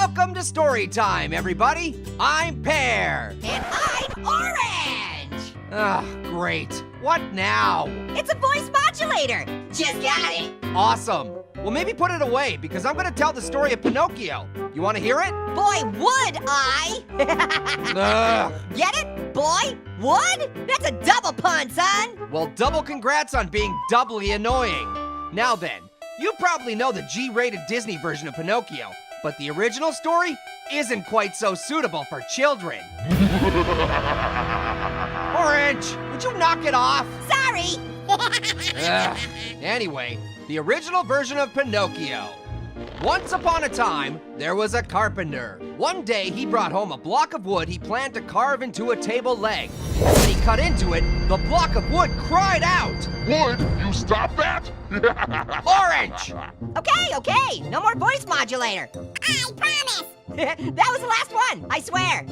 Welcome to story time, everybody. I'm Pear. And I'm Orange! Ah, great. What now? It's a voice modulator! Just got it! Awesome. Well, maybe put it away because I'm gonna tell the story of Pinocchio. You wanna hear it? Boy, would I! Ugh. Get it? Boy, would? That's a double pun, son! Well, double congrats on being doubly annoying. Now then, you probably know the G-rated Disney version of Pinocchio, but the original story isn't quite so suitable for children. Orange, would you knock it off? Sorry! Ugh. Anyway, the original version of Pinocchio. Once upon a time, there was a carpenter. One day, he brought home a block of wood he planned to carve into a table leg. When he cut into it, the block of wood cried out, Would you stop that? "Orange!" Okay, no more voice modulator. I promise! That was the last one, I swear.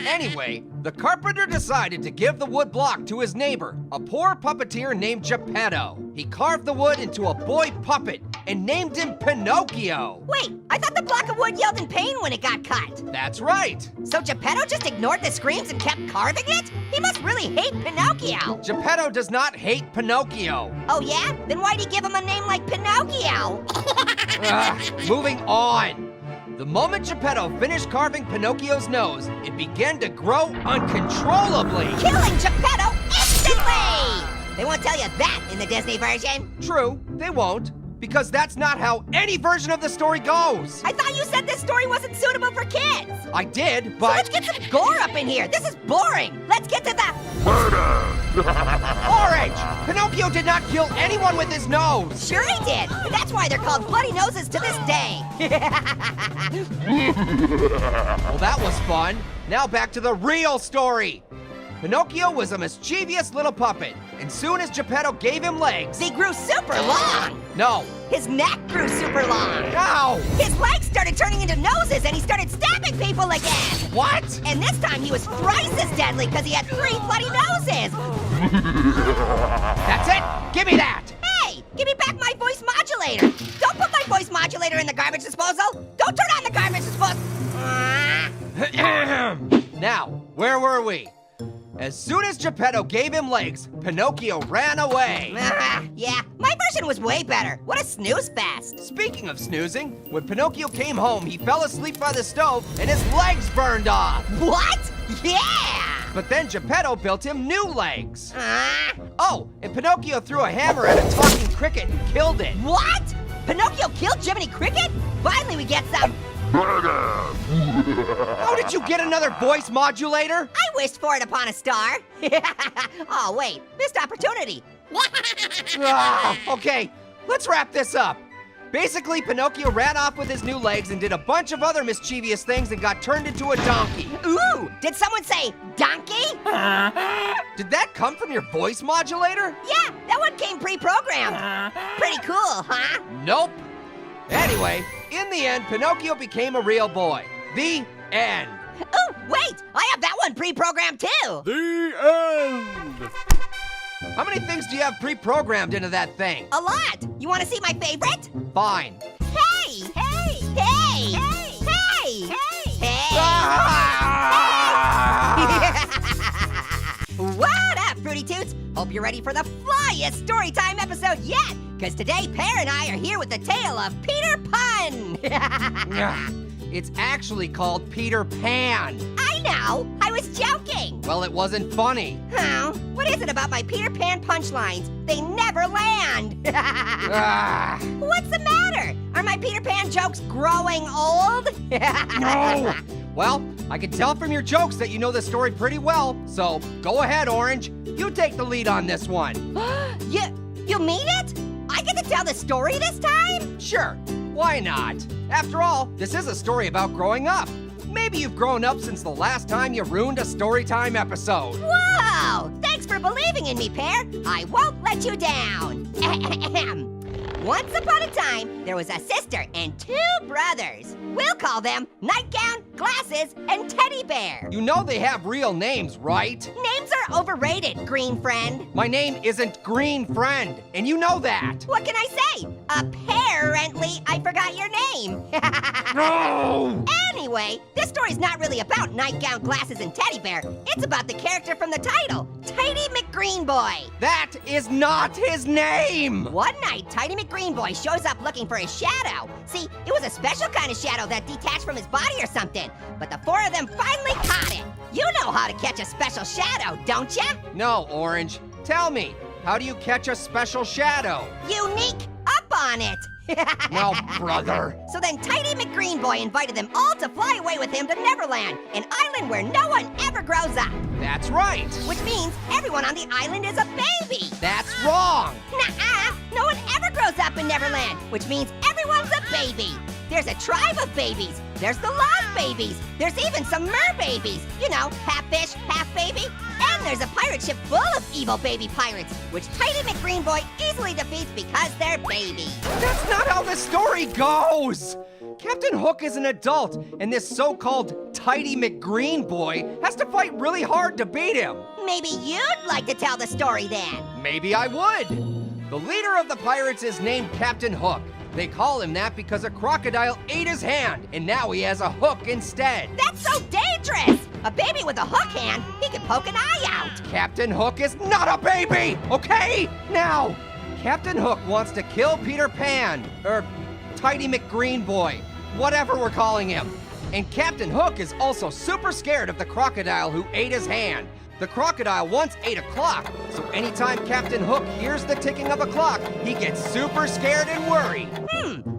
Anyway, the carpenter decided to give the wood block to his neighbor, a poor puppeteer named Geppetto. He carved the wood into a boy puppet and named him Pinocchio. Wait, I thought the block of wood yelled in pain when it got cut. That's right. So Geppetto just ignored the screams and kept carving it? He must really hate Pinocchio. Geppetto does not hate Pinocchio. Oh yeah? Then why'd he give him a name like Pinocchio? Moving on. The moment Geppetto finished carving Pinocchio's nose, it began to grow uncontrollably. Killing Geppetto instantly! They won't tell you that in the Disney version. True, they won't, because that's not how any version of the story goes. I thought you said this story wasn't suitable for kids. I did, So but... let's get some gore up in here. This is boring. Let's get to the... Murder! Orange! Pinocchio did not kill anyone with his nose! Sure he did. That's why they're called bloody noses to this day. Well, that was fun. Now back to the real story. Pinocchio was a mischievous little puppet, and soon as Geppetto gave him legs... He grew super long. No. His neck grew super long. Ow! His legs started turning into noses and he started stabbing people again. What? And this time he was thrice as deadly because he had 3 bloody noses. That's it? Give me that! Hey, give me back my voice modulator. Don't put my voice modulator in the garbage disposal. Don't turn on the garbage disposal. Now, where were we? As soon as Geppetto gave him legs, Pinocchio ran away. Yeah, my version was way better. What a snooze fest. Speaking of snoozing, when Pinocchio came home, he fell asleep by the stove and his legs burned off. What? Yeah! But then Geppetto built him new legs. Oh, and Pinocchio threw a hammer at a talking cricket and killed it. What? Pinocchio killed Jiminy Cricket? Finally we get some... Murder! How did you get another voice modulator? I wished for it upon a star. Oh, wait, missed opportunity. Okay, let's wrap this up. Basically, Pinocchio ran off with his new legs and did a bunch of other mischievous things and got turned into a donkey. Ooh, did someone say donkey? Did that come from your voice modulator? Yeah, that one came pre-programmed. Pretty cool, huh? Nope. Anyway, in the end, Pinocchio became a real boy. The end. Oh, wait, I have that one pre-programmed too. The end. How many things do you have pre-programmed into that thing? A lot. You want to see my favorite? Fine. Hey, hey, hey, hey, hey, hey. What up, Fruity Toots? Hope you're ready for the flyest Storytime episode yet. Because today, Pear and I are here with the tale of Peter Pan. It's actually called Peter Pan. I know, I was joking. Well, it wasn't funny. Oh, what is it about my Peter Pan punchlines? They never land. What's the matter? Are my Peter Pan jokes growing old? No! Well, I can tell from your jokes that you know the story pretty well, so go ahead, Orange. You take the lead on this one. You mean it? I get to tell the story this time? Sure, why not? After all, this is a story about growing up. Maybe you've grown up since the last time you ruined a Storytime episode. Whoa! Thanks for believing in me, Pear. I won't let you down. Once upon a time, there was a sister and 2 brothers. We'll call them Nightgown Glasses, and Teddy Bear. You know they have real names, right? Names are overrated, green friend. My name isn't Green Friend, and you know that. What can I say? Apparently, I forgot your name. No! Anyway, this story's not really about nightgown, glasses, and teddy bear. It's about the character from the title, Tidy McGreenboy. That is not his name! One night, Tidy McGreenboy shows up looking for his shadow. See, it was a special kind of shadow that detached from his body or something. But the four of them finally caught it. You know how to catch a special shadow, don't ya? No, Orange. Tell me, how do you catch a special shadow? Unique up on it. No, brother. So then Tidy McGreenboy invited them all to fly away with him to Neverland, an island where no one ever grows up. That's right. Which means everyone on the island is a baby. That's wrong. Nuh-uh, no one ever grows up in Neverland, which means everyone's a baby. There's a tribe of babies. There's the log babies. There's even some mer babies. You know, half fish, half baby. And there's a pirate ship full of evil baby pirates, which Tidy McGreenboy easily defeats because they're babies. That's not how the story goes. Captain Hook is an adult, and this so-called Tidy McGreenboy has to fight really hard to beat him. Maybe you'd like to tell the story then. Maybe I would. The leader of the pirates is named Captain Hook. They call him that because a crocodile ate his hand, and now he has a hook instead. That's so dangerous! A baby with a hook hand, he can poke an eye out. Captain Hook is not a baby, okay? Now, Captain Hook wants to kill Peter Pan, or Tidy McGreenboy, whatever we're calling him. And Captain Hook is also super scared of the crocodile who ate his hand. The crocodile once ate a clock, so anytime Captain Hook hears the ticking of a clock, he gets super scared and worried.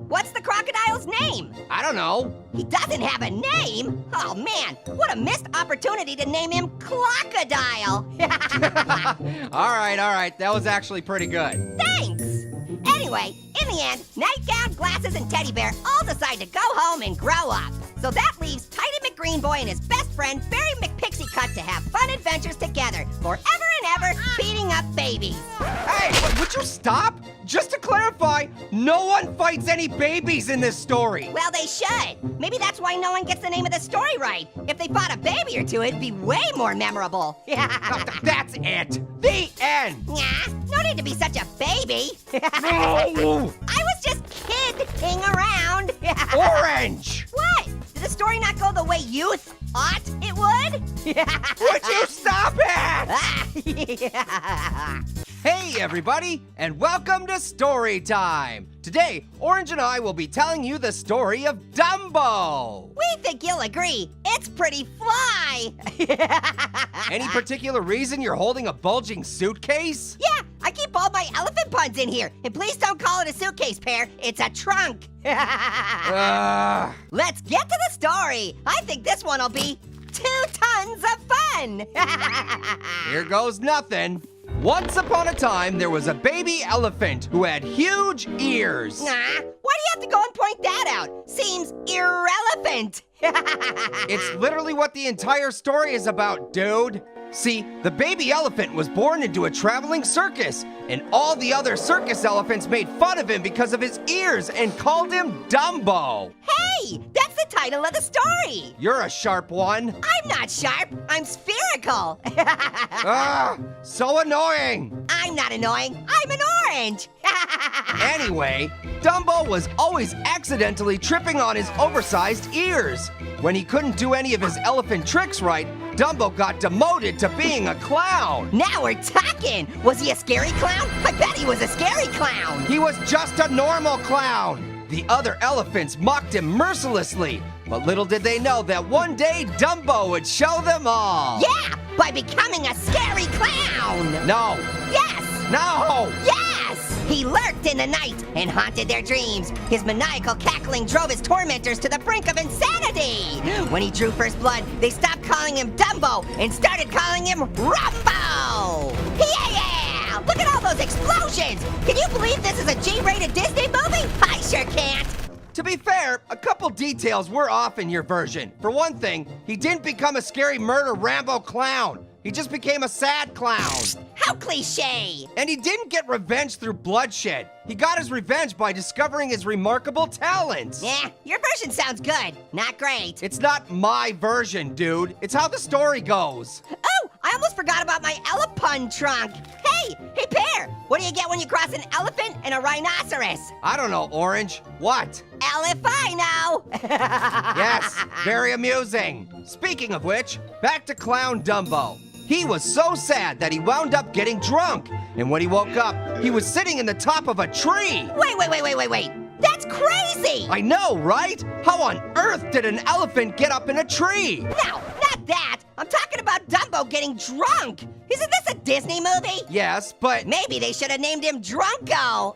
What's the crocodile's name? I don't know. He doesn't have a name? Oh man, what a missed opportunity to name him Crocodile. All right, that was actually pretty good. Thanks. Anyway, in the end, Nightgown, Glasses, and Teddy Bear all decide to go home and grow up. So that leaves Tidy McGreenboy and his best friend, Barry McPixie-Cut, to have fun adventures together, forever and ever, beating up babies. Hey, would you stop? Just to clarify, no one fights any babies in this story. Well, they should. Maybe that's why no one gets the name of the story right. If they fought a baby or two, it'd be way more memorable. That's it. The end. Nah, no need to be such a baby. No. I was just kidding around. Orange. What? Did the story not go the way you thought it would? Would you stop it? Hey, everybody, and welcome to Story Time. Today, Orange and I will be telling you the story of Dumbo. We think you'll agree, it's pretty fly. Any particular reason you're holding a bulging suitcase? Yeah, I keep all my elephant puns in here. And please don't call it a suitcase, Pear. It's a trunk. Let's get to the story. I think this one will be 2 tons of fun. Here goes nothing. Once upon a time, there was a baby elephant who had huge ears. Nah, why do you have to go and point that out? Seems irrelevant. It's literally what the entire story is about, dude. See, the baby elephant was born into a traveling circus, and all the other circus elephants made fun of him because of his ears and called him Dumbo. Hey, that's the title of the story. You're a sharp one. I'm not sharp, I'm spherical. So annoying. I'm not annoying, I'm an orange. Anyway, Dumbo was always accidentally tripping on his oversized ears. When he couldn't do any of his elephant tricks right, Dumbo got demoted to being a clown. Now we're talking. Was he a scary clown? I bet he was a scary clown. He was just a normal clown. The other elephants mocked him mercilessly, but little did they know that one day Dumbo would show them all. Yeah, by becoming a scary clown. No. Yes. No. Yes. He lurked in the night and haunted their dreams. His maniacal cackling drove his tormentors to the brink of insanity. When he drew first blood, they stopped calling him Dumbo and started calling him Rumbo. Yeah! Look at all those explosions! Can you believe this is a G-rated Disney movie? I sure can't. To be fair, a couple details were off in your version. For one thing, he didn't become a scary murder Rambo clown. He just became a sad clown. How so cliche. And he didn't get revenge through bloodshed. He got his revenge by discovering his remarkable talent. Yeah, your version sounds good. Not great. It's not my version, dude. It's how the story goes. Oh, I almost forgot about my Elefun trunk. Hey, Pear, what do you get when you cross an elephant and a rhinoceros? I don't know, Orange. What? Elefino. Yes, very amusing. Speaking of which, back to Clown Dumbo. He was so sad that he wound up getting drunk. And when he woke up, he was sitting in the top of a tree. Wait. That's crazy. I know, right? How on earth did an elephant get up in a tree? No, not that. I'm talking about Dumbo getting drunk. Isn't this a Disney movie? Yes, but Maybe they should have named him Drunko.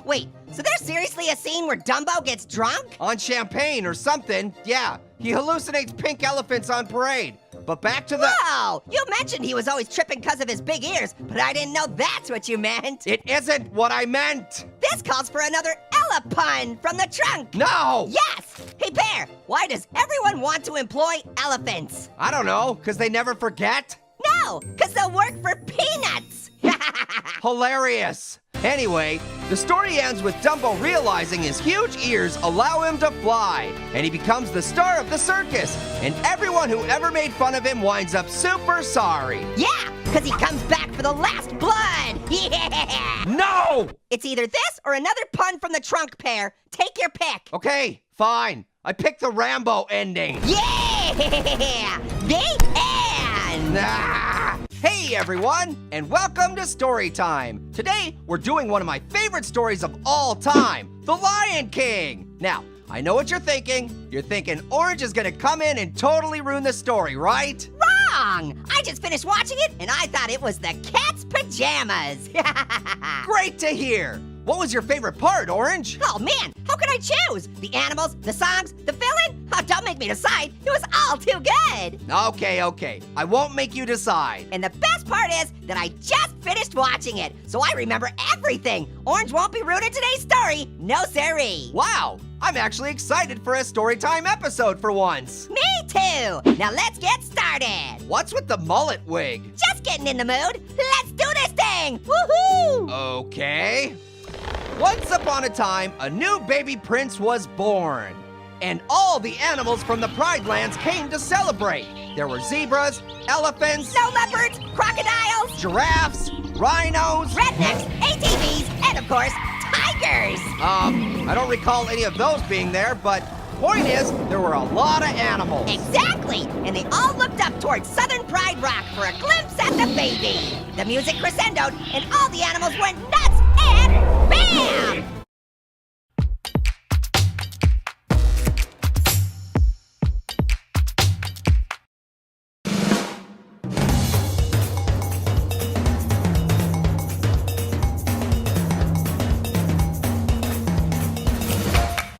Wait, so there's seriously a scene where Dumbo gets drunk? on champagne or something, yeah, he hallucinates pink elephants on parade. But back to the... Whoa, you mentioned he was always tripping because of his big ears, but I didn't know that's what you meant. It isn't what I meant. This calls for another Ella pun from the trunk. No! Yes! Hey, Pear, why does everyone want to employ elephants? I don't know, because they never forget? No, because they'll work for peanuts. Hilarious. Anyway, the story ends with Dumbo realizing his huge ears allow him to fly, and he becomes the star of the circus, and everyone who ever made fun of him winds up super sorry. Yeah, because he comes back for the last blood. Yeah! No! It's either this or another pun from the trunk, Pear. Take your pick. Okay, fine. I picked the Rambo ending. Yeah! The end! Ah! Hey everyone, and welcome to Story Time. Today, we're doing one of my favorite stories of all time, The Lion King. Now, I know what you're thinking. You're thinking Orange is gonna come in and totally ruin the story, right? Wrong! I just finished watching it and I thought it was the cat's pajamas. Great to hear. What was your favorite part, Orange? Oh man, how could I choose? The animals, the songs, the villain? Oh, don't make me decide. It was all too good. Okay. I won't make you decide. And the best part is that I just finished watching it, so I remember everything. Orange won't be ruining today's story. No siree. Wow, I'm actually excited for a Storytime episode for once. Me too. Now let's get started. What's with the mullet wig? Just getting in the mood. Let's do this thing. Woohoo! Okay. Once upon a time, a new baby prince was born. And all the animals from the Pride Lands came to celebrate. There were zebras, elephants, Snow leopards, crocodiles, giraffes, rhinos. rednecks, ATVs, and of course, tigers. I don't recall any of those being there, but point is, there were a lot of animals. Exactly, and they all looked up towards Southern Pride Rock for a glimpse at the baby. The music crescendoed, and all the animals went nuts, and bam!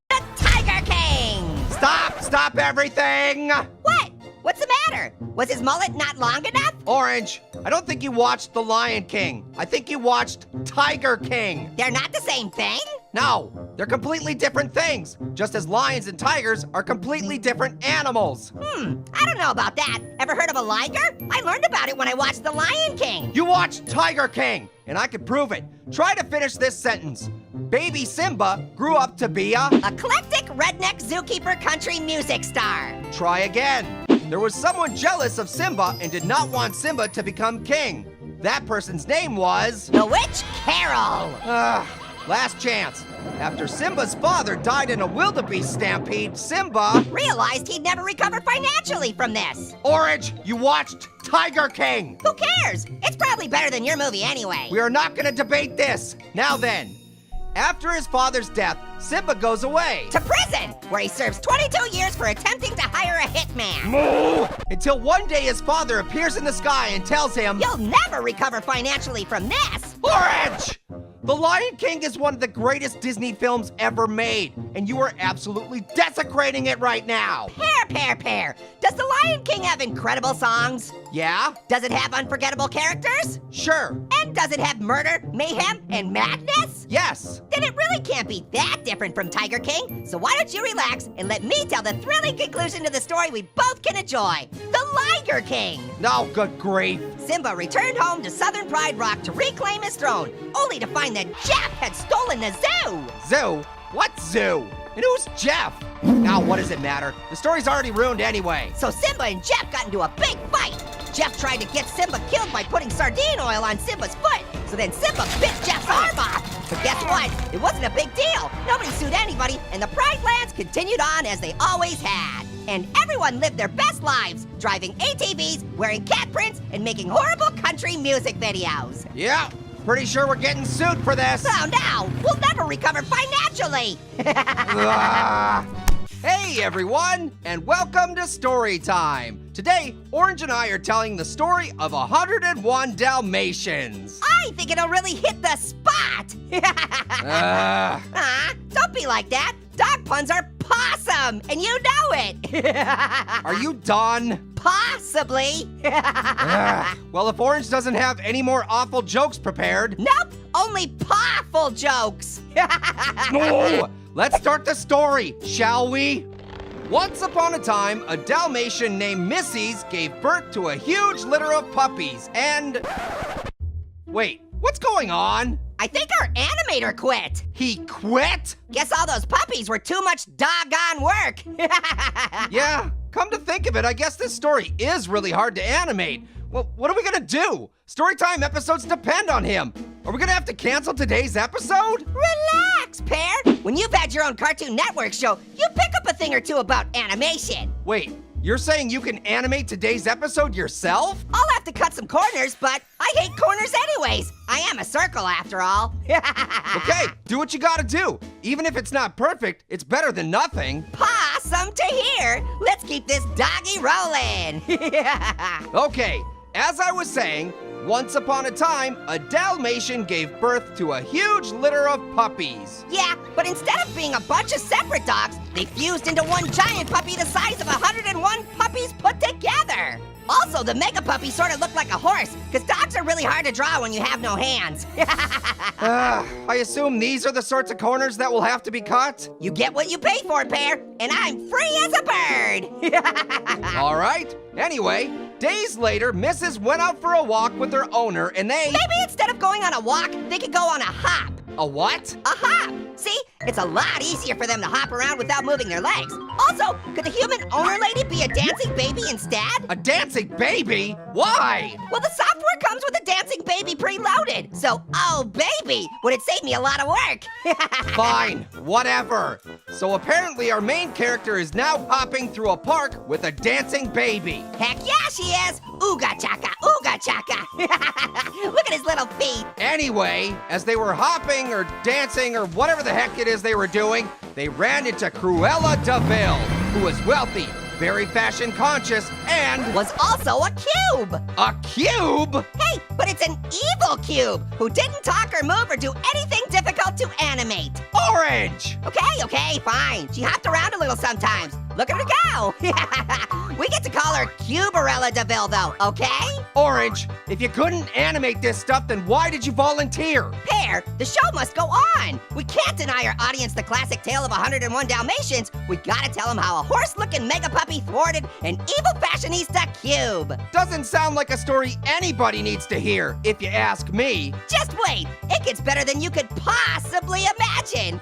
The Tiger King! Stop everything! What? What's the matter? Was his mullet not long enough? Orange, I don't think you watched The Lion King. I think you watched Tiger King. They're not the same thing? No, they're completely different things, just as lions and tigers are completely different animals. I don't know about that. Ever heard of a liger? I learned about it when I watched The Lion King. You watched Tiger King, and I could prove it. Try to finish this sentence. Baby Simba grew up to be a... Eclectic redneck zookeeper country music star. Try again. There was someone jealous of Simba and did not want Simba to become king. That person's name was... The Witch Carol. Last chance. After Simba's father died in a wildebeest stampede, Simba... Realized he'd never recover financially from this. Orange, you watched Tiger King. Who cares? It's probably better than your movie anyway. We are not gonna debate this. Now then, after his father's death, Simba goes away. To prison, where he serves 22 years for attempting to hire a hitman. Moo! Until one day his father appears in the sky and tells him... You'll never recover financially from this. Orange! The Lion King is one of the greatest Disney films ever made, and you are absolutely desecrating it right now. Pear. Does The Lion King have incredible songs? Yeah? Does it have unforgettable characters? Sure. And does it have murder, mayhem, and madness? Yes. Then it really can't be that different from Tiger King. So why don't you relax and let me tell the thrilling conclusion to the story we both can enjoy. The Liger King. No, good grief. Simba returned home to Southern Pride Rock to reclaim his throne, only to find that Jeff had stolen the zoo. Zoo? What zoo? And who's Jeff? Now, what does it matter? The story's already ruined anyway. So Simba and Jeff got into a big fight. Jeff tried to get Simba killed by putting sardine oil on Simba's foot. So then Simba bit Jeff's arm off. But guess what? It wasn't a big deal. Nobody sued anybody, and the Pride Lands continued on as they always had. And everyone lived their best lives, driving ATVs, wearing cat prints, and making horrible country music videos. Yeah, pretty sure we're getting sued for this. Oh no, we'll never recover financially. Ah. Hey everyone, and welcome to Story Time. Today, Orange and I are telling the story of 101 Dalmatians. I think it'll really hit the spot. Don't be like that. Dog puns are possum, and you know it. Are you done? Possibly. Well, if Orange doesn't have any more awful jokes prepared, Nope, only pawful jokes. no! Let's start the story, shall we? Once upon a time, a Dalmatian named Missy's gave birth to a huge litter of puppies and... Wait, what's going on? I think our animator quit. He quit? Guess all those puppies were too much doggone work. Yeah, come to think of it, I guess this story is really hard to animate. Well, what are we gonna do? Storytime episodes depend on him. Are we gonna have to cancel today's episode? Relax, Pear. When you've had your own Cartoon Network show, you pick up a thing or two about animation. Wait, you're saying you can animate today's episode yourself? I'll have to cut some corners, but I hate corners anyways. I am a circle after all. Okay, do what you gotta do. Even if it's not perfect, it's better than nothing. Possum to here. Let's keep this doggy rolling. Okay, as I was saying, once upon a time, a Dalmatian gave birth to a huge litter of puppies. Yeah, but instead of being a bunch of separate dogs, they fused into one giant puppy the size of 101 puppies put together. Also, the mega puppy sort of looked like a horse, because dogs are really hard to draw when you have no hands. I assume these are the sorts of corners that will have to be cut? You get what you pay for, Pear, and I'm free as a bird. All right. Anyway, days later, Mrs. went out for a walk with her owner and they... Maybe instead of going on a walk, they could go on a hop. A what? A hop! See? It's a lot easier for them to hop around without moving their legs. Also, could the human owner lady be a dancing baby instead? A dancing baby? Why? Well, the software comes with a dancing baby preloaded. So, oh baby, would it save me a lot of work? Fine, whatever. So apparently our main character is now hopping through a park with a dancing baby. Heck yeah, she is! Ooga chaka, ooga chaka. Look at his little feet. Anyway, as they were hopping or dancing or whatever the heck it is they were doing, they ran into Cruella de Vil, who was wealthy, very fashion conscious, and Was also a cube. a cube? Hey, but it's an evil cube who didn't talk or move or do anything difficult to animate. Orange! Okay, fine. She hopped around a little sometimes. Look at her go. We get to call her Cuberella de Vil, though, okay? Orange, if you couldn't animate this stuff, then why did you volunteer? Pear, the show must go on. We can't deny our audience the classic tale of 101 Dalmatians. We gotta tell them how a horse-looking mega puppy thwarted an evil fashionista cube. Doesn't sound like a story anybody needs to hear, if you ask me. Just wait, it gets better than you could possibly imagine.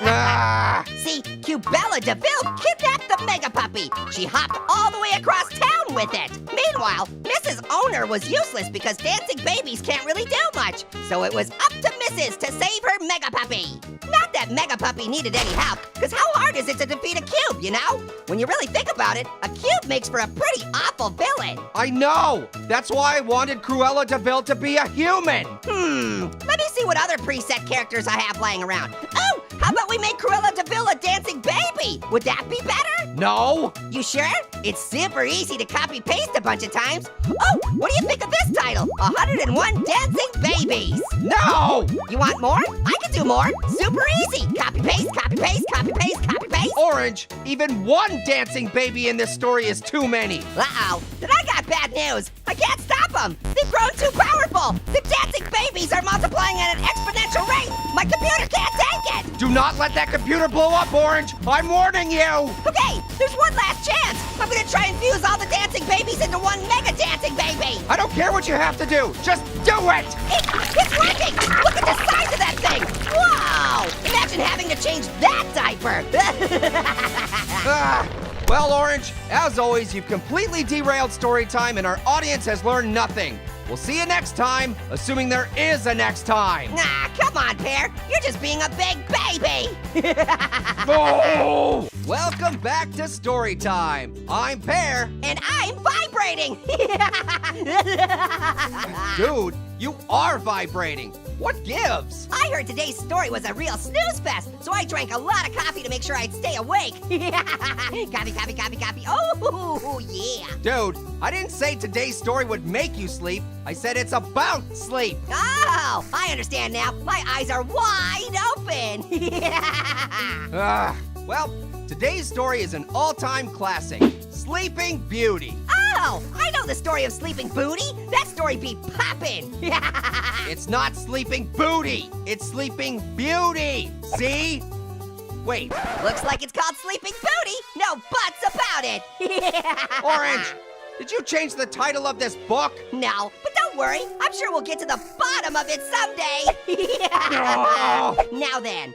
Ah, See, Cubella de Vil kidnapped the mega puppy. She hopped all the way across town with it. Meanwhile, Mrs. Owner was useless because dancing babies can't really do much. So it was up to Mrs. to save her mega puppy. Not that mega puppy needed any help, because how hard is it to defeat a cube, you know? When you really think about it, a cube makes for a pretty awful villain. I know! That's why I wanted Cruella de Vil to be a human! Let me see what other preset characters I have lying around. Oh, how about we make Cruella de Vil a dancing baby? Would that be better? No? You sure? It's super easy to copy-paste a bunch of times. Oh, what do you think of this title? 101 Dancing Babies. No! You want more? I can do more. Super easy. Copy-paste, copy-paste, copy-paste, copy-paste. Orange, even one dancing baby in this story is too many. Uh-oh. Then I got bad news. I can't stop them. They've grown too powerful. The dancing babies are multiplying at an exponential rate. My computer can't take it. Do not let that computer blow up, Orange! I'm warning you! Okay, there's one last chance. I'm gonna try and fuse all the dancing babies into one mega dancing baby. I don't care what you have to do! Just do it! It's working! Look at the size of that thing! Wow! Imagine having to change that diaper! Well, Orange, as always, you've completely derailed story time and our audience has learned nothing. We'll see you next time, assuming there is a next time. Nah, come on, Pear. You're just being a big baby! Oh! Welcome back to story time. I'm Pear. And I'm vibrating! Dude, you are vibrating. What gives? I heard today's story was a real snooze fest, so I drank a lot of coffee to make sure I'd stay awake. Coffee, coffee, coffee, coffee. Oh, yeah. Dude, I didn't say today's story would make you sleep. I said it's about sleep. Oh, I understand now. My eyes are wide open. Well, today's story is an all-time classic, Sleeping Beauty. Oh, I know the story of Sleeping Booty. That story be poppin'. It's not Sleeping Booty, it's Sleeping Beauty. See? Wait, Looks like it's called Sleeping Booty. No buts about it. Orange, did you change the title of this book? No, but don't worry. I'm sure we'll get to the bottom of it someday. Oh. Now then.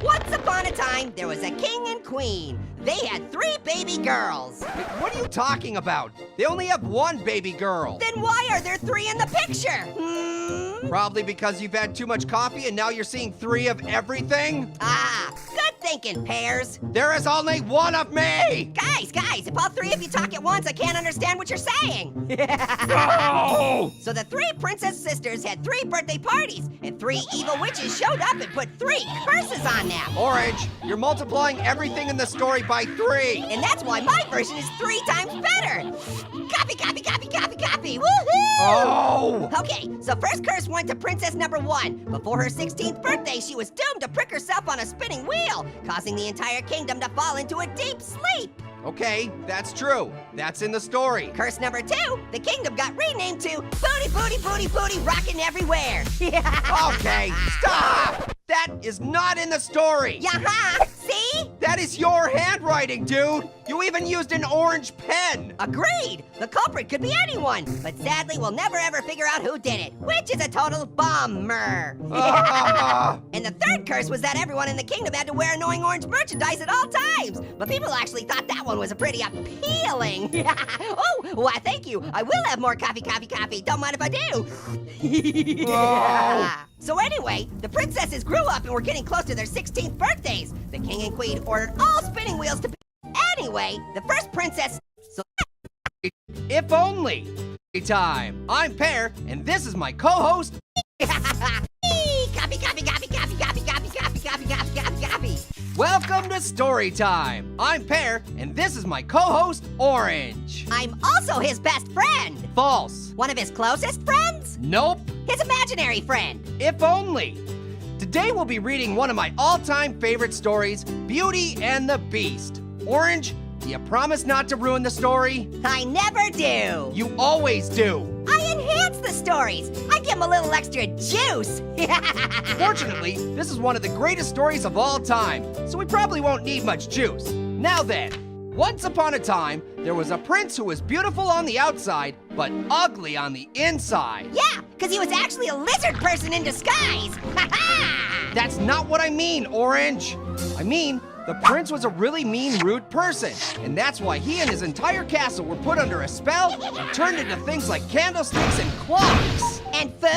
Once upon a time, there was a king and queen. They had 3 baby girls. Wait, what are you talking about? They only have one baby girl. Then why are there 3 in the picture? Probably because you've had too much coffee and now you're seeing 3 of everything? Ah, good thinking, Pears. There is only one of me! Guys, if all 3 of you talk at once, I can't understand what you're saying. Oh! So the 3 princess sisters had 3 birthday parties, and 3 evil witches showed up and put 3 curses on them. Orange, you're multiplying everything in the story by 3. And that's why my version is 3 times better. Copy, copy, copy, copy, copy. Woohoo! Oh! Okay, so first curse went to princess number 1. Before her 16th birthday, she was doomed to prick herself on a spinning wheel, causing the entire kingdom to fall into a deep sleep. Okay, that's true. That's in the story. Curse number 2, the kingdom got renamed to Booty, Booty, Booty, Booty, Rockin' Everywhere. Okay, stop! That is not in the story! Yaha! See? That is your handwriting, dude! You even used an orange pen! Agreed! The culprit could be anyone, but sadly we'll never ever figure out who did it, which is a total bummer. And the 3rd curse was that everyone in the kingdom had to wear annoying orange merchandise at all times, but people actually thought that one was pretty appealing. Oh, why thank you. I will have more coffee, coffee, coffee. Don't mind if I do. Whoa. So anyway, the princesses grew up and were getting close to their 16th birthdays. The king and queen ordered all spinning wheels to be. Anyway, the first princess. So If only. Time. I'm Pear, and this is my co-host. Copy, copy, copy, copy, copy, copy, copy, copy, copy, copy, copy. Welcome to Story Time. I'm Pear, and this is my co-host, Orange. I'm also his best friend. False. One of his closest friends? Nope. His imaginary friend. If only. Today we'll be reading one of my all-time favorite stories, Beauty and the Beast. Orange, do you promise not to ruin the story? I never do. You always do. I enhance the stories. I give them a little extra juice. Fortunately, this is one of the greatest stories of all time, so we probably won't need much juice. Now then, once upon a time, there was a prince who was beautiful on the outside, but ugly on the inside. Yeah, because he was actually a lizard person in disguise. That's not what I mean, Orange. I mean, the prince was a really mean, rude person, and that's why he and his entire castle were put under a spell and turned into things like candlesticks and clocks. And food?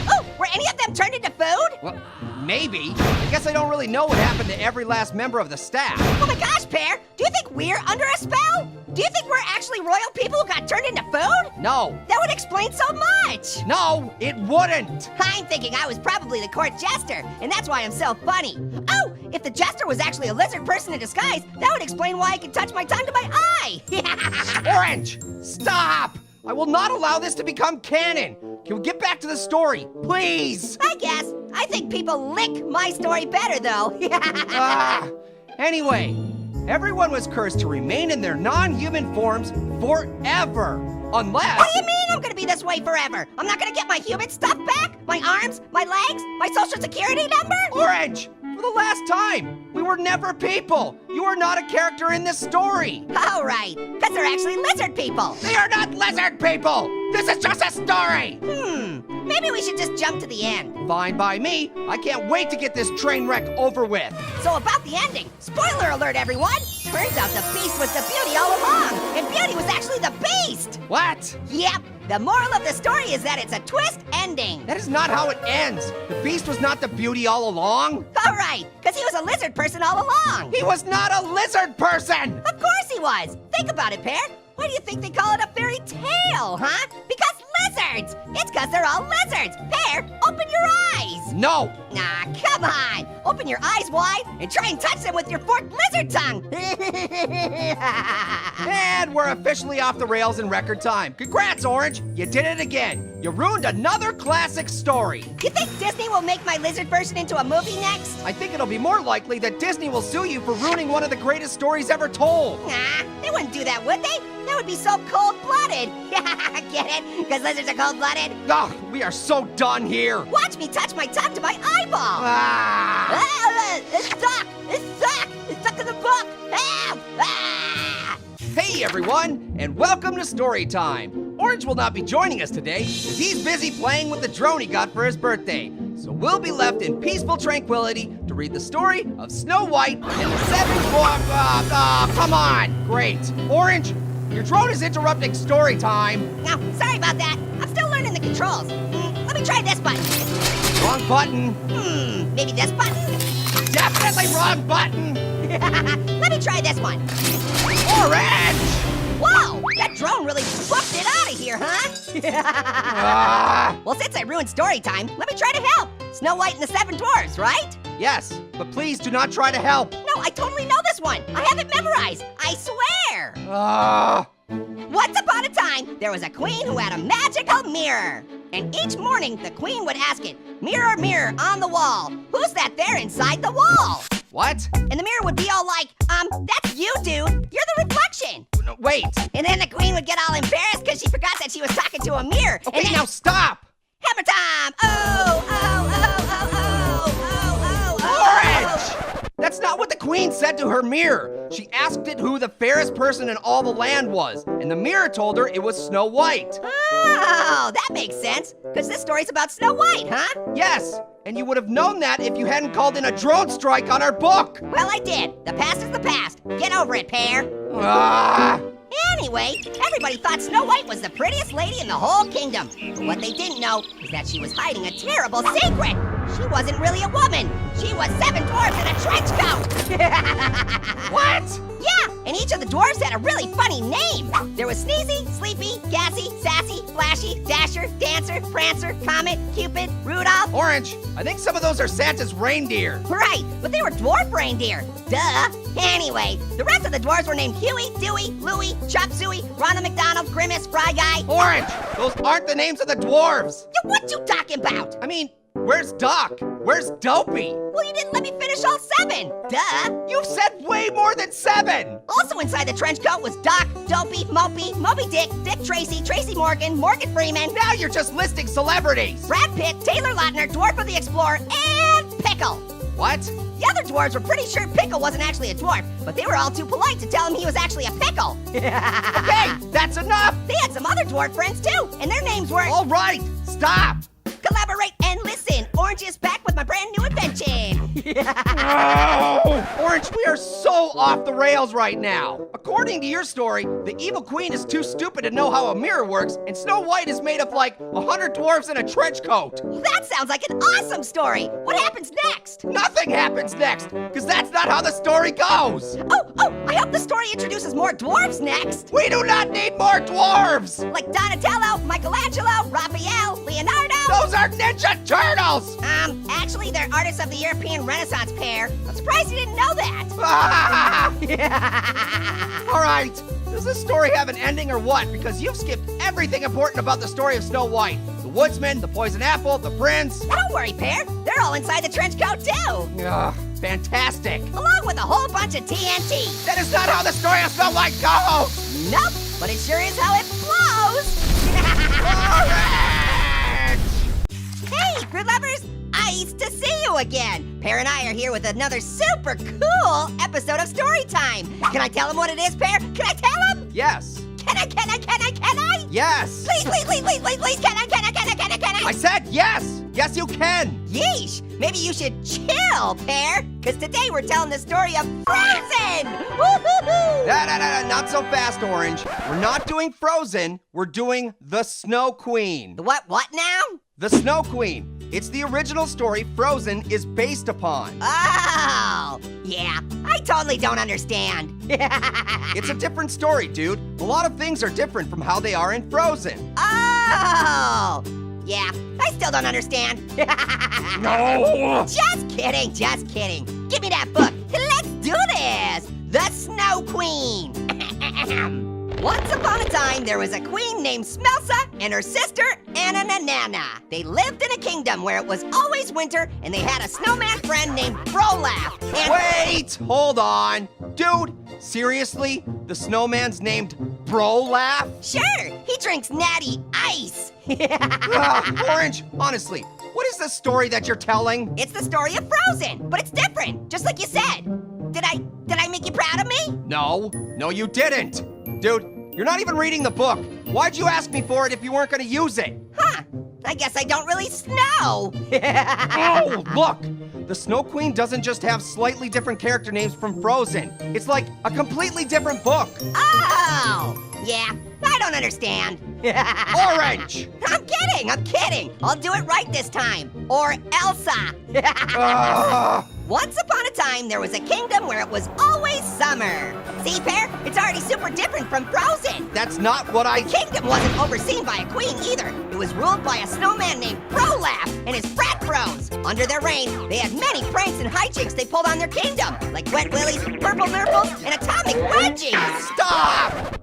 Oh, were any of them turned into food? Well, maybe. I guess I don't really know what happened to every last member of the staff. Oh my gosh, Pear, do you think we're under a spell? Do you think we're actually royal people who got turned into food? No. That would explain so much. No, it wouldn't. I'm thinking I was probably the court jester, and that's why I'm so funny. Oh, if the jester was actually a lizard person in disguise, that would explain why I could touch my tongue to my eye. Orange, stop! I will not allow this to become canon. Can we get back to the story, please? I guess. I think people lick my story better, though. Anyway, Everyone was cursed to remain in their non-human forms forever. Unless... What do you mean I'm gonna be this way forever? I'm not gonna get my human stuff back? My arms, my legs, my social security number? Orange! For the last time, we were never people. You are not a character in this story. Oh, right, because they're actually lizard people. They are not lizard people. This is just a story. Maybe we should just jump to the end. Fine by me. I can't wait to get this train wreck over with. So about the ending, spoiler alert, everyone. Turns out the Beast was the Beauty all along, and Beauty was actually the Beast. What? Yep, the moral of the story is that it's a twist ending. That is not how it ends. The Beast was not the Beauty all along. All right, because he was a lizard person all along. He was not a lizard person. Of course he was. Think about it, Pear. Why do you think they call it a fairy tale, huh? Because lizards. It's because they're all lizards. Pear, open your eyes. No. Nah, come on. Open your eyes wide and try and touch them with your forked lizard tongue. And we're officially off the rails in record time. Congrats, Orange. You did it again. You ruined another classic story. You think Disney will make my lizard version into a movie next? I think it'll be more likely that Disney will sue you for ruining one of the greatest stories ever told. Nah, they wouldn't do that, would they? That would be so cold-blooded. Get it? Because lizards are cold-blooded? Ugh, we are so done here. Watch me touch my tongue to my eyeball. Ah. It's stuck. It's stuck. It's stuck in the book. Help! Ah! Hey everyone, and welcome to Story Time. Orange will not be joining us today, as he's busy playing with the drone he got for his birthday. So we'll be left in peaceful tranquility to read the story of Snow White and the Seven Dwarfs. Come on, great. Orange, your drone is interrupting story time. No, sorry about that. I'm still learning the controls. Let me try this button. Wrong button. Maybe this button? Definitely wrong button. Let me try this one. Orange! Whoa, that drone really whooped it out of here, huh? Well, since I ruined story time, let me try to help. Snow White and the Seven Dwarfs, right? Yes, but please do not try to help. No, I totally know this one. I have it memorized. I swear. Once upon a time, there was a queen who had a magical mirror. And each morning, the queen would ask it, mirror, mirror on the wall, who's that there inside the wall? What? And the mirror would be all like, that's you, dude. You're the reflection. No, wait. And then the queen would get all embarrassed because she forgot that she was talking to a mirror. Okay, and then, now stop. Hammer time! Oh, oh, oh, oh, oh, oh, oh, oh. Orange! That's not what the queen said to her mirror. She asked it who the fairest person in all the land was, and the mirror told her it was Snow White. Oh, that makes sense, because this story's about Snow White, huh? Yes, and you would have known that if you hadn't called in a drone strike on our book. Well, I did. The past is the past. Get over it, Pear. Anyway, everybody thought Snow White was the prettiest lady in the whole kingdom. But what they didn't know is that she was hiding a terrible secret. She wasn't really a woman. She was 7 dwarfs in a trench coat. What? Yeah, and each of the dwarfs had a really funny name. There was Sneezy, Sleepy, Gassy, Sassy, Flashy, Dasher, Dancer, Prancer, Comet, Cupid, Rudolph. Orange, I think some of those are Santa's reindeer. Right, but they were dwarf reindeer. Duh. Anyway, the rest of the dwarves were named Huey, Dewey, Louie, Chop Suey, Ronald McDonald, Grimace, Fry Guy. Orange, those aren't the names of the dwarves. Yeah, what you talking about? I mean, where's Doc? Where's Dopey? Well, you didn't let me finish all 7. Duh. You've said way more than 7. Also inside the trench coat was Doc, Dopey, Mopey, Moby Dick, Dick Tracy, Tracy Morgan, Morgan Freeman, Now you're just listing celebrities. Brad Pitt, Taylor Lautner, Dwarf of the Explorer, and Pickle. What? The other dwarves were pretty sure Pickle wasn't actually a dwarf, but they were all too polite to tell him he was actually a pickle. Okay, that's enough. They had some other dwarf friends too, and their names were All right, stop. Collaborate and Listen. Orange is back with my brand new invention. Orange, we are so off the rails right now. According to your story, the evil queen is too stupid to know how a mirror works, and Snow White is made of like 100 dwarves in a trench coat. That sounds like an awesome story. What happens next? Nothing happens next, because that's not how the story goes. Oh, I hope the story introduces more dwarves next. We do not need more dwarves. Like Donatello, Michelangelo, Raphael, Leonardo. Those are Ninja Turtles. Actually, they're artists of the European Renaissance, Pear. I'm surprised you didn't know that. All right, does this story have an ending or what? Because you've skipped everything important about the story of Snow White. The woodsman, the poison apple, the prince. Don't worry, Pear. They're all inside the trench coat, too. Ugh, Fantastic. along with a whole bunch of TNT. That is not how the story of Snow White goes. Nope, but it sure is how it flows. Orange! Hey, Fruit Lovers! Nice to see you again. Pear and I are here with another super cool episode of Storytime. Can I tell him what it is, Pear? Can I tell him? Yes. Can I? Yes. Please, can I? I said yes. Yes, you can. Yeesh, maybe you should chill, Pear, because today we're telling the story of Frozen! Woo-hoo-hoo! Not so fast, Orange. We're not doing Frozen. We're doing the Snow Queen. The what now? The Snow Queen. It's the original story Frozen is based upon. Oh, yeah, I totally don't understand. It's a different story, dude. A lot of things are different from how they are in Frozen. Oh, yeah, I still don't understand. No! Just kidding. Give me that book. Let's do this. The Snow Queen. Once upon a time, there was a queen named Smelsa and her sister, Anna-na-na-na. They lived in a kingdom where it was always winter, and they had a snowman friend named Brolaf. And Wait! Hold on. Dude, seriously? The snowman's named Brolaf? sure, he drinks natty ice. Orange, honestly, what is the story that you're telling? It's the story of Frozen, but it's different, just like you said. Did I make you proud of me? No, you didn't. Dude, you're not even reading the book. Why'd you ask me for it if you weren't gonna use it? Huh, I guess I don't really snow. Oh, look! The Snow Queen doesn't just have slightly different character names from Frozen. It's like a completely different book. Oh, yeah, I don't understand. Orange! I'm kidding. I'll do it right this time. Or Elsa. Once upon a time, there was a kingdom where it was always summer. See, Pear? It's already super different from Frozen. That's not what I... The kingdom wasn't overseen by a queen either. It was ruled by a snowman named Brolaf and his frat bros. Under their reign, they had many pranks and hijinks they pulled on their kingdom, like Wet Willies, Purple Nurples, and Atomic Wedgies. Stop!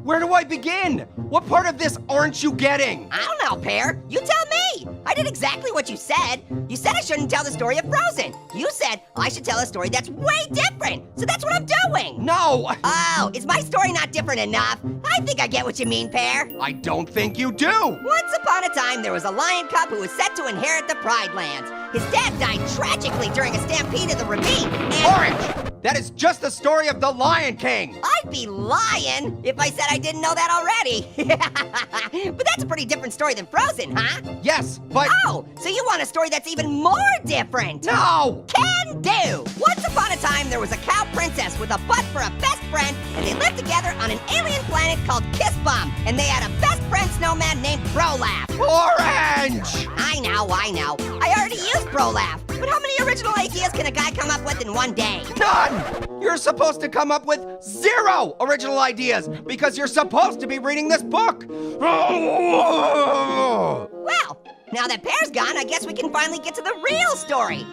Where do I begin? What part of this aren't you getting? I don't know, Pear. You tell me. I did exactly what you said. You said I shouldn't tell the story of Frozen. You said I should tell a story that's way different. So that's what I'm doing. No! Oh, is my story not different enough? I think I get what you mean, Pear. I don't think you do! Once upon a time, there was a lion cub who was set to inherit the Pride Lands. His dad died tragically during a stampede in the ravine, and... Orange! That is just the story of the Lion King! I'd be lying if I said I didn't know that already. But that's a pretty different story than Frozen, huh? Yes, but... Oh, so you want a story that's even more different? No! Can do! Once upon a time, there was a cow princess with a butt for a best friend, and they lived together on an alien planet called Kiss Bum, and they had a best friend snowman named Brolaf. Orange! I know. I already used Brolaf, but how many original ideas can a guy come up with in one day? None! You're supposed to come up with 0 original ideas because you're supposed to be reading this book! Well, now that Pear's gone, I guess we can finally get to the real story.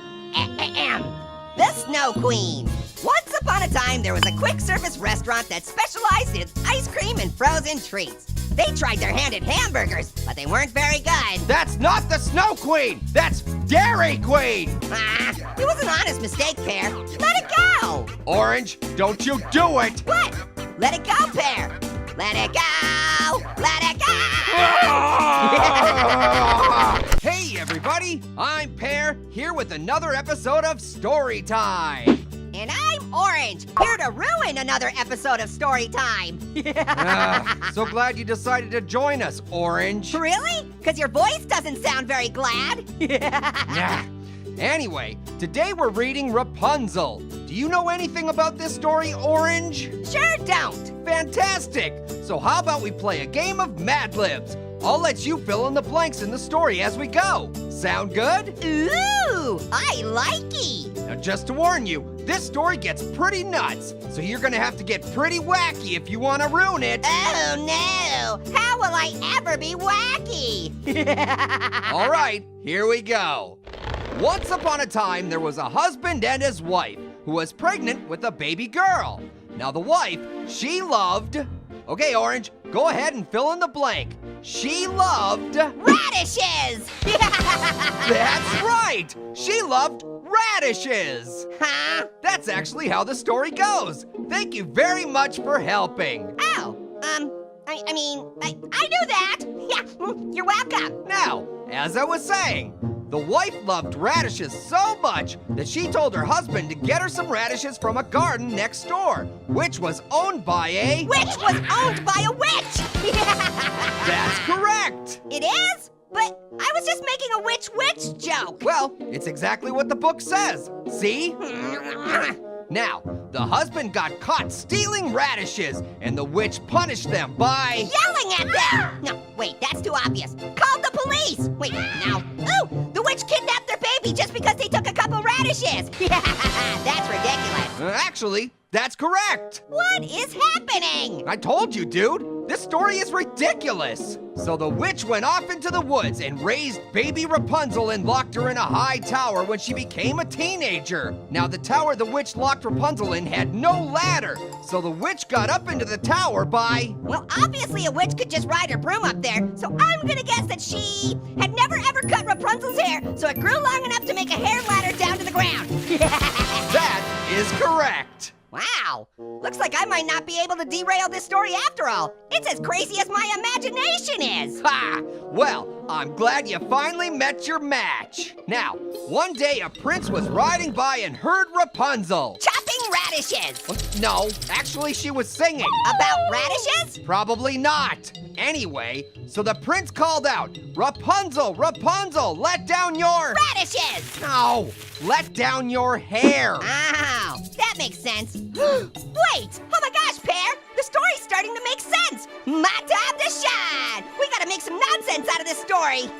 The Snow Queen. Once upon a time, there was a quick service restaurant that specialized in ice cream and frozen treats. They tried their hand at hamburgers, but they weren't very good. That's not the Snow Queen! That's Dairy Queen! It was an honest mistake, Pear. Let it go! Orange, don't you do it! What? Let it go, Pear. Let it go! Let it go! Hey everybody, I'm Pear, here with another episode of Storytime. And I'm Orange, here to ruin another episode of Storytime. So glad you decided to join us, Orange. Really? Because your voice doesn't sound very glad. Nah. Anyway, today we're reading Rapunzel. Do you know anything about this story, Orange? Sure don't. Fantastic! So how about we play a game of Mad Libs? I'll let you fill in the blanks in the story as we go. Sound good? Ooh, I likey. Now just to warn you, this story gets pretty nuts, so you're gonna have to get pretty wacky if you wanna ruin it. Oh no, how will I ever be wacky? All right, here we go. Once upon a time, there was a husband and his wife who was pregnant with a baby girl. Now the wife, she loved... Okay, Orange, go ahead and fill in the blank. She loved... Radishes! That's right! She loved radishes. Huh? That's actually how the story goes. Thank you very much for helping. Oh, I knew that. Yeah, you're welcome. Now, as I was saying, the wife loved radishes so much that she told her husband to get her some radishes from a garden next door, which was owned by a... Which was owned by a witch. That's correct. It is? But I was just making a witch joke. Well, it's exactly what the book says. See? Now, the husband got caught stealing radishes, and the witch punished them by... Yelling at them! No, wait, that's too obvious. Call the police! Wait, now. Oh, the witch kidnapped their baby just because they took a couple radishes! That's ridiculous. Actually, that's correct. What is happening? I told you, dude. This story is ridiculous. So the witch went off into the woods and raised baby Rapunzel and locked her in a high tower when she became a teenager. Now, the tower the witch locked Rapunzel in had no ladder, so the witch got up into the tower by... Well, obviously a witch could just ride her broom up there, so I'm gonna guess that she had never ever cut Rapunzel's hair, so it grew long enough to make a hair ladder down to the ground. That is correct. Wow, looks like I might not be able to derail this story after all. It's as crazy as my imagination is. Ha! Well, I'm glad you finally met your match. Now, one day a prince was riding by and heard Rapunzel. Chopping radishes. No, actually she was singing. About radishes? Probably not. Anyway, so the prince called out, Rapunzel, Rapunzel, let down your... Radishes! No, let down your hair. Oh, that makes sense. Wait, oh my gosh, Pear, the story's starting to make sense. My time to shine. We gotta make some nonsense out of this story.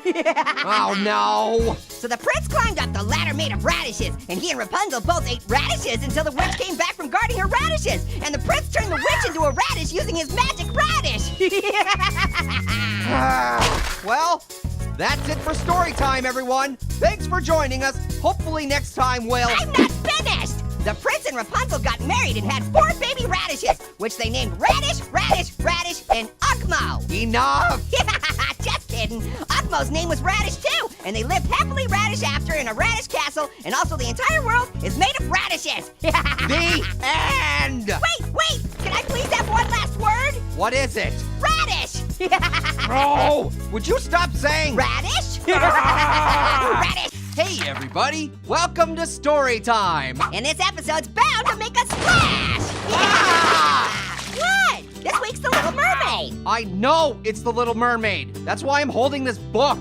Oh no. So the prince climbed up the ladder made of radishes, and he and Rapunzel both ate radishes until the witch came back from guarding her radishes, and the prince turned the witch into a radish using his magic radish. Well, that's it for story time, everyone. Thanks for joining us. Hopefully next time we'll... I'm not finished! The prince and Rapunzel got married and had 4 baby radishes, which they named Radish, Radish, Radish, and Ugmo. Enough! Just kidding. Ugmo's name was Radish too, and they lived happily radish after in a radish castle, and also the entire world is made of radishes. The end! Wait, can I please have one last word? What is it? Radish! Oh, would you stop saying... Radish? Radish! Hey everybody, welcome to story time. And this episode's bound to make us splash! What? This week's The Little Mermaid. I know it's The Little Mermaid. That's why I'm holding this book.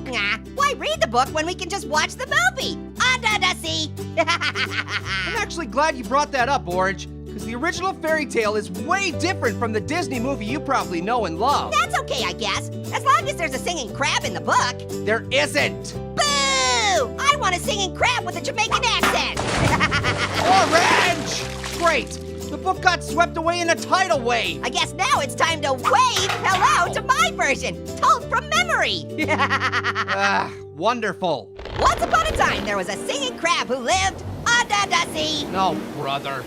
Why read the book when we can just watch the movie? Under the sea. I'm actually glad you brought that up, Orange, because the original fairy tale is way different from the Disney movie you probably know and love. That's okay, I guess. As long as there's a singing crab in the book. There isn't. Boo! I want a singing crab with a Jamaican accent. Orange! Great. The book got swept away in a tidal wave. I guess now it's time to wave hello to my version, told from memory. Wonderful. Once upon a time, there was a singing crab who lived under the sea. No, brother.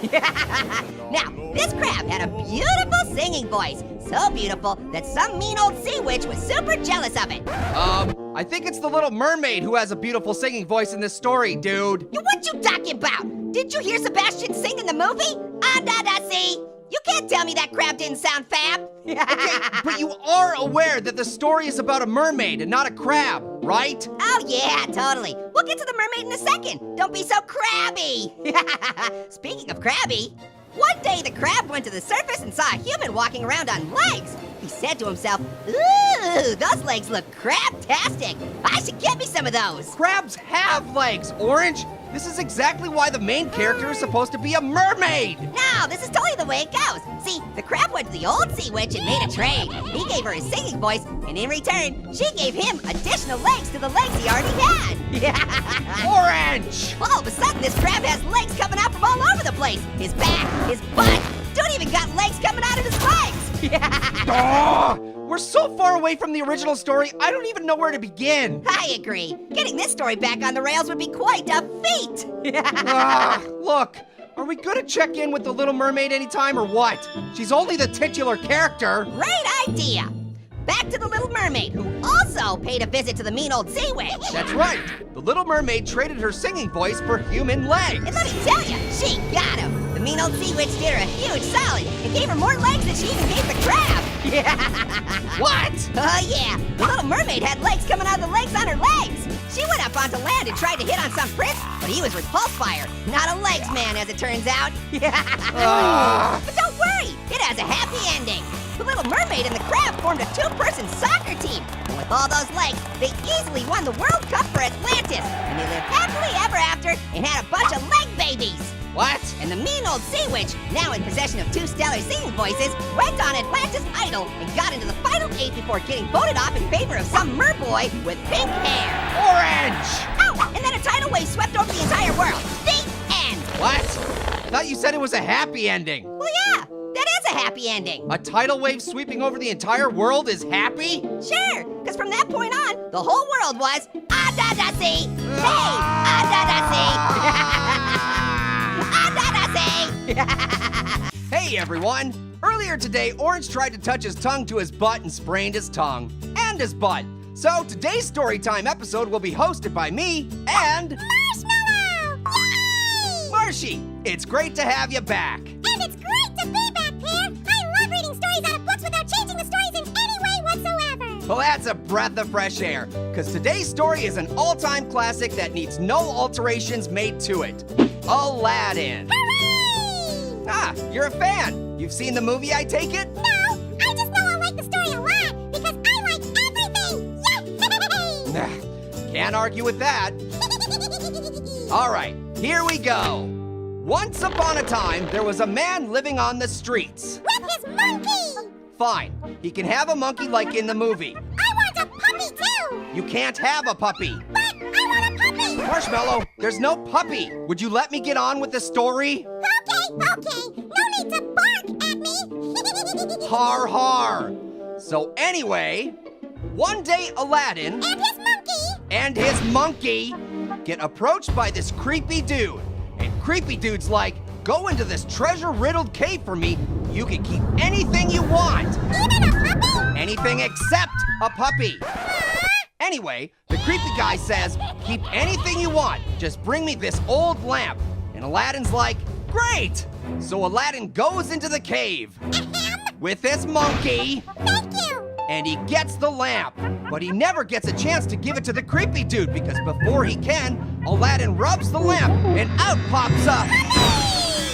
Now, this crab had a beautiful singing voice. So beautiful that some mean old sea witch was super jealous of it. I think it's the Little Mermaid who has a beautiful singing voice in this story, dude. What you talking about? Did you hear Sebastian sing in the movie? Under the sea. You can't tell me that crab didn't sound fab. Okay, but you are aware that the story is about a mermaid and not a crab, right? Oh yeah, totally. We'll get to the mermaid in a second. Don't be so crabby. Speaking of crabby, one day the crab went to the surface and saw a human walking around on legs. He said to himself, ooh, those legs look crabtastic. I should get me some of those. Crabs have legs, Orange. This is exactly why the main character is supposed to be a mermaid. No, this is totally the way it goes. See, the crab went to the old sea witch and made a trade. He gave her his singing voice, and in return, she gave him additional legs to the legs he already had. Orange! All of a sudden, this crab has legs coming out from all over the place. His back, his butt, don't even got legs coming out of his legs. We're so far away from the original story, I don't even know where to begin. I agree. Getting this story back on the rails would be quite a feat. Look, are we gonna check in with the Little Mermaid anytime or what? She's only the titular character. Great idea. back to the Little Mermaid, who also paid a visit to the mean old sea witch. That's right. The Little Mermaid traded her singing voice for human legs. And let me tell you, she got him. The mean old sea witch did her a huge solid and gave her more legs than she even gave the crab. What? Oh yeah, the Little Mermaid had legs coming out of the legs on her legs. She went up onto land and tried to hit on some prince, but he was repulsed by her. Not a legs man, as it turns out. But don't worry, it has a happy ending. The Little Mermaid and the crab formed a two-person soccer team. And with all those legs, they easily won the World Cup for Atlantis. And they lived happily ever after and had a bunch of leg babies. What? And the mean old sea witch, now in possession of 2 stellar singing voices, went on Atlantis Idol and got into the final 8 before getting voted off in favor of some merboy with pink hair. Orange! Oh, and then a tidal wave swept over the entire world. The end. What? I thought you said it was a happy ending. Well, yeah, that is a happy ending. A tidal wave sweeping over the entire world is happy? Sure, because from that point on, the whole world was ah-da-da-see. Hey, ah-da-da-see. Hey everyone! Earlier today, Orange tried to touch his tongue to his butt and sprained his tongue and his butt. So today's Storytime episode will be hosted by me and Marshmallow! Yay! Marshy. It's great to have you back. And it's great to be back, Pear! I love reading stories out of books without changing the stories in any way whatsoever! Well, that's a breath of fresh air, because today's story is an all-time classic that needs no alterations made to it. Aladdin. Hooray! Ah, you're a fan. You've seen the movie, I take it? No, I just know I like the story a lot because I like everything! Yay! Can't argue with that. All right, here we go. Once upon a time, there was a man living on the streets. With his monkey! Fine, he can have a monkey like in the movie. I want a puppy too! You can't have a puppy. But I want a puppy! Marshmallow, there's no puppy. Would you let me get on with the story? Okay, no need to bark at me! Har har. So anyway, one day Aladdin And his monkey! get approached by this creepy dude. And creepy dude's like, go into this treasure-riddled cave for me. You can keep anything you want. Even a puppy? Anything except a puppy. Anyway, the creepy guy says, keep anything you want, just bring me this old lamp. And Aladdin's like, great! So Aladdin goes into the cave with his monkey, Thank you! and he gets the lamp. But he never gets a chance to give it to the creepy dude, because before he can, Aladdin rubs the lamp, and out pops up.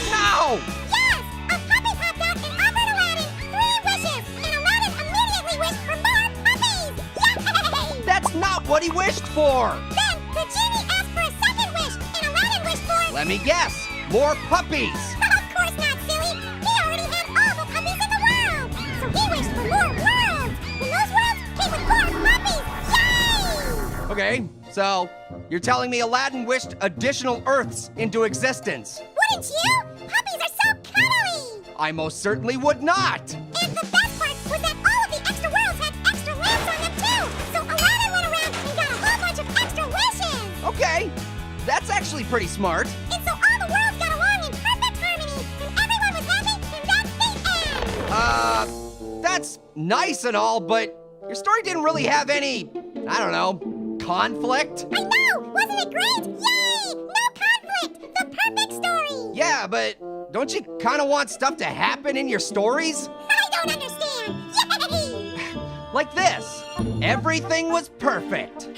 No! Yes! A puppy popped out and offered Aladdin 3 wishes! And Aladdin immediately wished for more puppies! Yay! That's not what he wished for. Then the genie asked for a second wish, and Aladdin wished for... Let me guess, more puppies. Of course not, silly! He already had all the puppies in the world! So he wished for more worlds! And those worlds came with more puppies! Yay! Okay, so you're telling me Aladdin wished additional Earths into existence? Wouldn't you? Puppies are so cuddly! I most certainly would not. And the best part was that all of the extra worlds had extra lamps on them too! So Aladdin went around and got a whole bunch of extra wishes! Okay, that's actually pretty smart. And so all the worlds got along in perfect harmony, and everyone was happy, and that's the end! That's nice and all, but your story didn't really have any, I don't know, conflict? I know! Wasn't it great? Yay! No conflict! The perfect story! Yeah, but don't you kind of want stuff to happen in your stories? I don't understand! Yay! Like this. Everything was perfect. Hooray!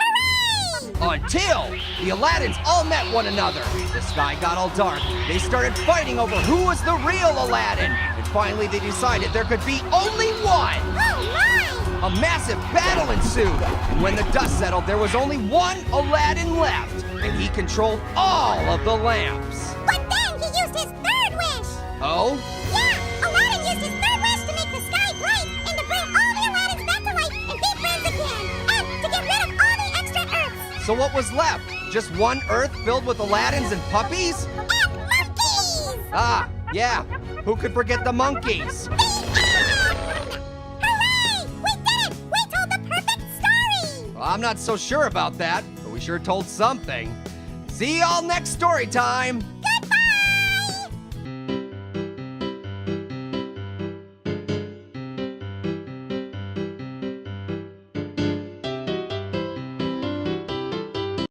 Until the Aladdins all met one another. The sky got all dark. They started fighting over who was the real Aladdin. And finally they decided there could be only one. Oh my! A massive battle ensued. And when the dust settled, there was only one Aladdin left. And he controlled all of the lamps. But then he used his third wish! Oh? Yeah! Aladdin used his third wish to make the sky bright and to bring all the Aladdins back to life and be friends again! And to get rid of all the extra Earths! So what was left? Just one Earth filled with Aladdins and puppies? And monkeys! Ah, yeah. Who could forget the monkeys? Hooray! We did it! We told the perfect story! Well, I'm not so sure about that, but we sure told something. See y'all next story time.